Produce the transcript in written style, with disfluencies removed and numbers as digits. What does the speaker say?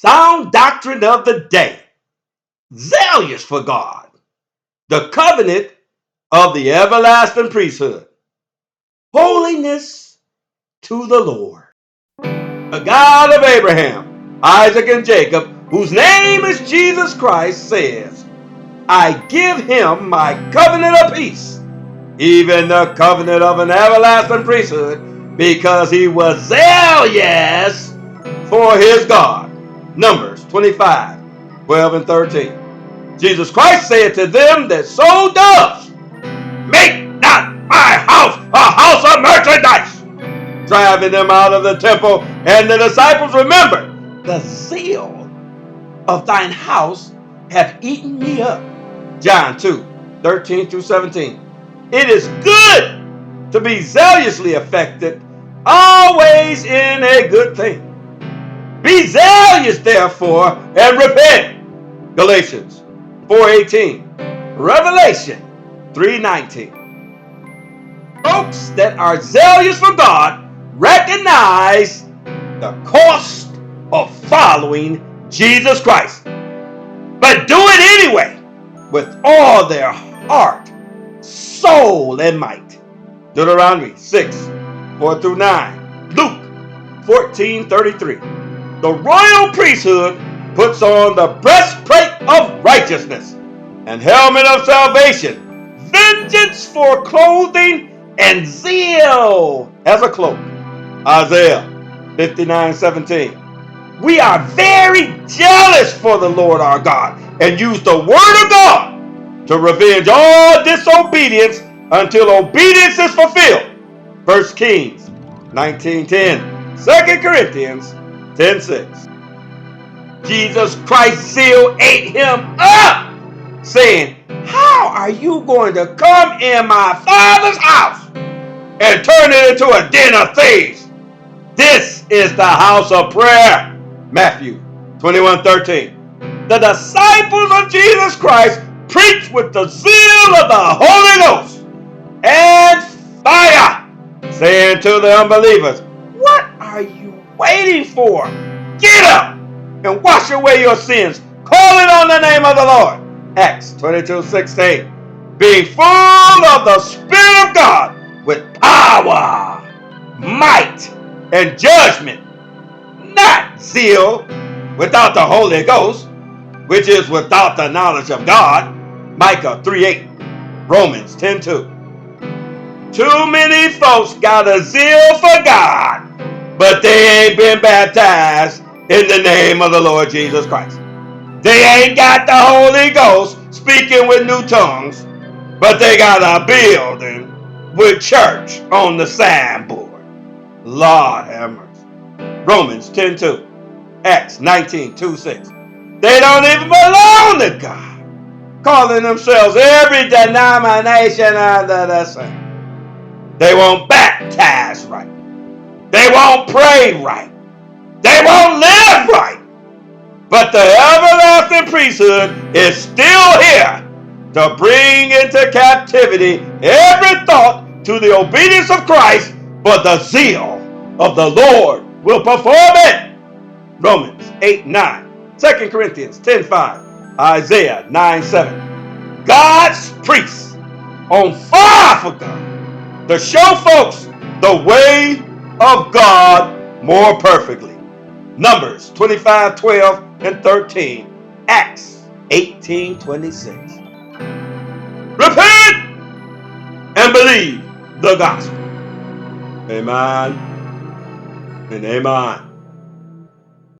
Sound doctrine of the day. Zealous for God. The covenant of the everlasting priesthood. Holiness to the Lord. The God of Abraham, Isaac, and Jacob, whose name is Jesus Christ, says, I give him my covenant of peace, even the covenant of an everlasting priesthood, because he was zealous for his God. Numbers 25, 12 and 13. Jesus Christ said to them that so does, make not my house a house of merchandise, driving them out of the temple. And the disciples remembered, the zeal of thine house hath eaten me up. John 2, 13 through 17. It is good to be zealously affected, always in a good thing. Be zealous, therefore, and repent. Galatians 4:18. Revelation 3:19. Folks that are zealous for God recognize the cost of following Jesus Christ, but do it anyway with all their heart, soul, and might. Deuteronomy 6, 4 through 9. Luke 14:33. The royal priesthood puts on the breastplate of righteousness and helmet of salvation, vengeance for clothing, and zeal as a cloak. Isaiah 59:17. We are very jealous for the Lord our God and use the word of God to revenge all disobedience until obedience is fulfilled. 1 Kings 19:10. 2 Corinthians 10:6. Jesus Christ's zeal ate him up, saying, how are you going to come in my Father's house and turn it into a den of thieves? This is the house of prayer. Matthew 21:13. The disciples of Jesus Christ preach with the zeal of the Holy Ghost and fire, saying to the unbelievers, what are you waiting for? Get up and wash away your sins, calling on the name of the Lord. Acts 22:16. Being full of the Spirit of God with power, might, and judgment, not zeal without the Holy Ghost, which is without the knowledge of God. Micah 3:8. Romans 10:2. Too many folks got a zeal for God, but they ain't been baptized in the name of the Lord Jesus Christ. They ain't got the Holy Ghost speaking with new tongues, but they got a building with church on the signboard. Lord have mercy. Romans 10:2. Acts 19:2-6. They don't even belong to God, calling themselves every denomination under the sun. They won't baptize right. They won't pray right. They won't live right. But the everlasting priesthood is still here to bring into captivity every thought to the obedience of Christ, but the zeal of the Lord will perform it. Romans 8:9, 2 Corinthians 10:5, Isaiah 9:7. God's priests on fire for God to show folks the way of God more perfectly. Numbers 25:12 and 13. Acts 18:26. Repent and believe the gospel. Amen and amen.